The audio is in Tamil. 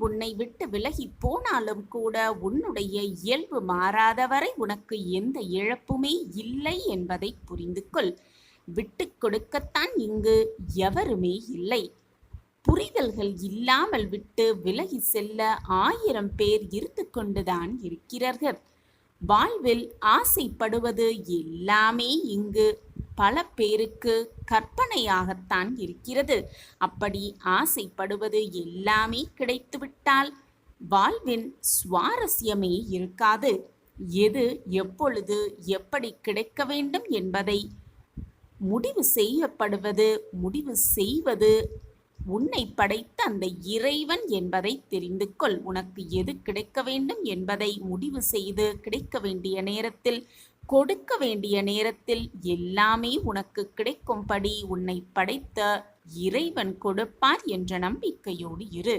உன்னை விட்டு விலகி போனாலும் கூட உன்னுடைய இயல்பு மாறாதவரை உனக்கு எந்த இழப்புமே இல்லை என்பதை புரிந்து கொள். விட்டு கொடுக்கத்தான் இங்கு எவருமே இல்லை. புரிதல்கள் இல்லாமல் விட்டு விலகி செல்ல 1000 பேர் இருந்து கொண்டுதான் இருக்கிறார்கள். வாழ்வில் ஆசைப்படுவது எல்லாமே இங்கு பல பேருக்கு கற்பனையாகத்தான் இருக்கிறது. அப்படி ஆசைப்படுவது எல்லாமே கிடைத்துவிட்டால் வாழ்வின் சுவாரஸ்யமே இருக்காது. எது எப்பொழுது எப்படி கிடைக்க வேண்டும் என்பதை முடிவு செய்வது உன்னை படைத்த அந்த இறைவன் என்பதை தெரிந்து கொள். உனக்கு எது கிடைக்க வேண்டும் என்பதை முடிவு செய்து கிடைக்க வேண்டிய நேரத்தில், கொடுக்க வேண்டிய நேரத்தில் எல்லாமே உனக்கு கிடைக்கும்படி உன்னை படைத்த இறைவன் கொடுப்பார் என்ற நம்பிக்கையோடு இரு.